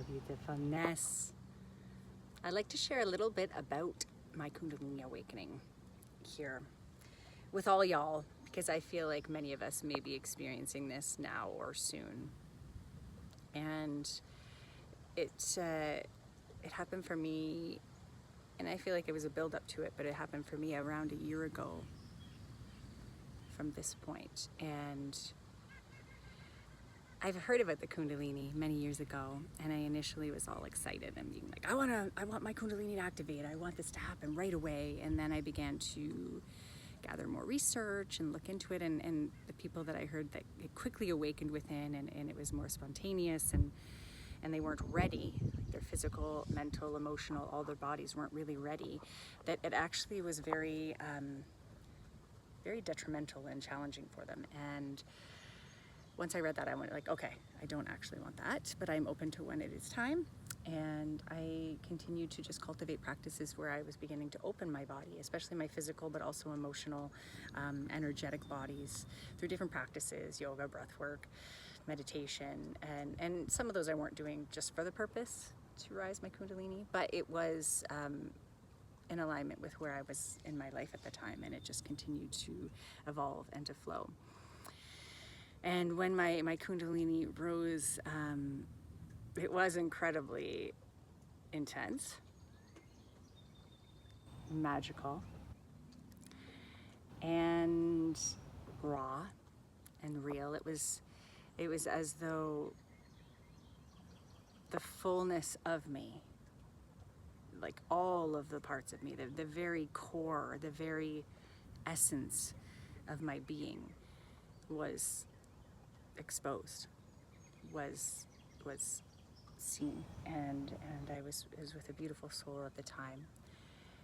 beautifulness. I'd like to share a little bit about my Kundalini awakening here with all y'all, because I feel like many of us may be experiencing this now or soon. And it happened for me, and I feel like it was a build up to it, but it happened for me around a year ago from this point. And I've heard about the Kundalini many years ago, and I initially was all excited and being like, I want my Kundalini to activate. I want this to happen right away. And then I began to gather more research and look into it, and the people that I heard that it quickly awakened within, and it was more spontaneous, and they weren't ready, like their physical, mental, emotional, all their bodies weren't really ready, that it actually was very, very detrimental and challenging for them. And once I read that, I went like, okay, I don't actually want that, but I'm open to when it is time. And I continued to just cultivate practices where I was beginning to open my body, especially my physical, but also emotional, energetic bodies through different practices, yoga, breath work, meditation. And some of those I weren't doing just for the purpose to rise my Kundalini, but it was in alignment with where I was in my life at the time. And it just continued to evolve and to flow. And when my Kundalini rose, it was incredibly intense, magical, and raw and real. It was as though the fullness of me, like all of the parts of me, the very core, the very essence of my being was exposed, was seen, and I was with a beautiful soul at the time.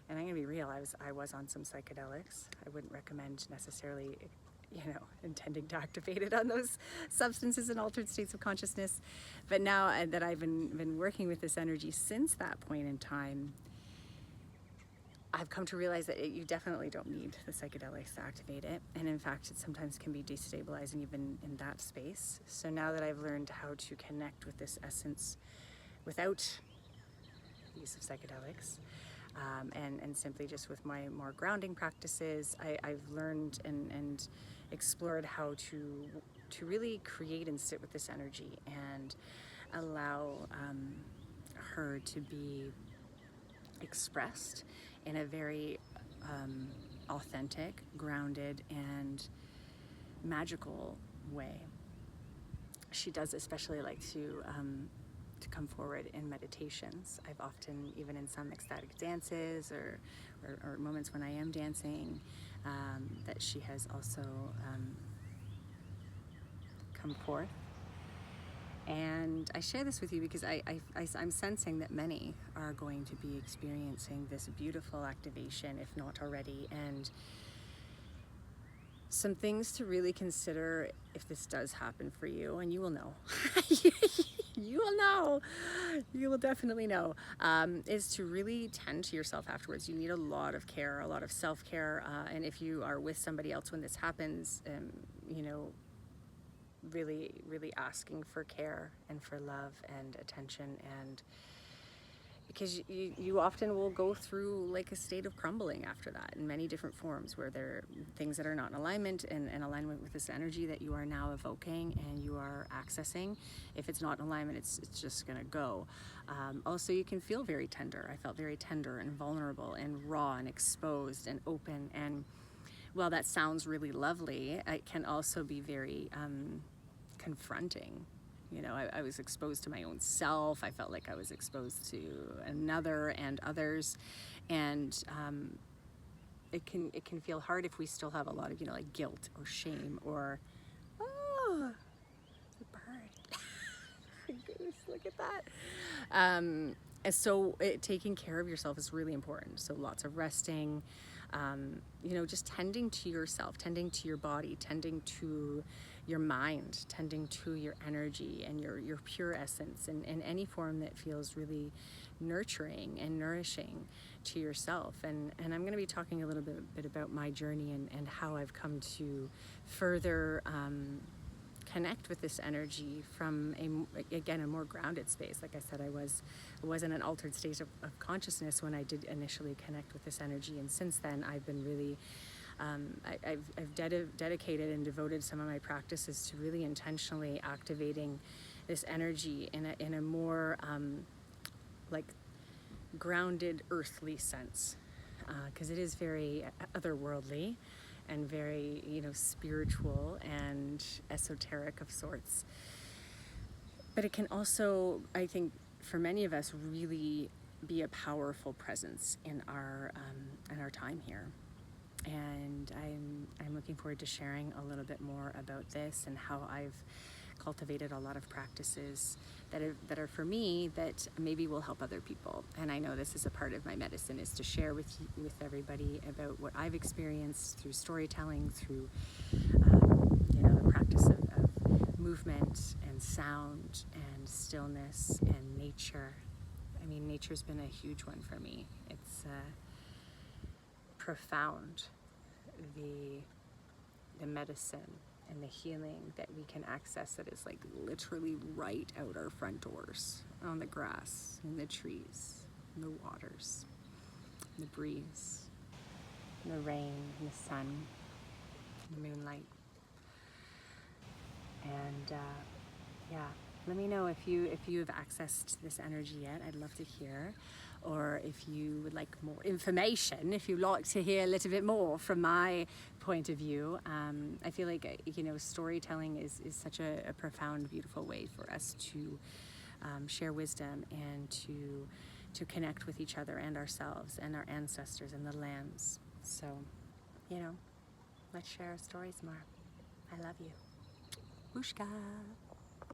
And I'm gonna be real, I was on some psychedelics. I wouldn't recommend necessarily, intending to activate it on those substances and altered states of consciousness. But now that I've been working with this energy since that point in time, I've come to realize that you definitely don't need the psychedelics to activate it. And in fact, it sometimes can be destabilizing even in that space. So now that I've learned how to connect with this essence without the use of psychedelics, and simply just with my more grounding practices, I've learned and explored how to really create and sit with this energy and allow her to be expressed in a very authentic, grounded, and magical way. She does especially like to come forward in meditations. I've often, even in some ecstatic dances or moments when I am dancing, that she has also come forth. And I share this with you because I'm sensing that many are going to be experiencing this beautiful activation, if not already, and some things to really consider if this does happen for you, and you will know. You will know. You will definitely know. Is to really tend to yourself afterwards. You need a lot of care, a lot of self-care, and if you are with somebody else when this happens, really asking for care and for love and attention, and because you often will go through like a state of crumbling after that in many different forms, where there are things that are not in alignment and alignment with this energy that you are now evoking and you are accessing. If it's not in alignment, it's just gonna go. Also, you can feel very tender. I felt very tender and vulnerable and raw and exposed and open, and while that sounds really lovely, it can also be very confronting. I was exposed to my own self. I felt like I was exposed to another and others, and it can feel hard if we still have a lot of like guilt or shame or a bird. Goose, look at that. And so taking care of yourself is really important. So lots of resting, just tending to yourself, tending to your body, tending to your mind, tending to your energy and your pure essence in any form that feels really nurturing and nourishing to yourself. And I'm going to be talking a little bit about my journey and how I've come to further connect with this energy from again, a more grounded space. Like I said, I was in an altered state of consciousness when I did initially connect with this energy, and since then I've been really I've dedicated and devoted some of my practices to really intentionally activating this energy in a more like grounded, earthly sense, because it is very otherworldly and very, spiritual and esoteric of sorts. But it can also, I think, for many of us, really be a powerful presence in our time here. And I'm looking forward to sharing a little bit more about this and how I've cultivated a lot of practices that are for me that maybe will help other people. And I know this is a part of my medicine, is to share with everybody about what I've experienced through storytelling, through the practice of movement and sound and stillness and nature. I mean, nature's been a huge one for me. It's profound, the medicine and the healing that we can access that is like literally right out our front doors, on the grass, in the trees, in the waters, the breeze, the rain, the sun, the moonlight. And let me know if you have accessed this energy yet. I'd love to hear. Or if you would like more information, if you'd like to hear a little bit more from my point of view. I feel like, storytelling is such a profound, beautiful way for us to share wisdom and to connect with each other and ourselves and our ancestors and the lands. So, let's share our stories more. I love you. Bushka.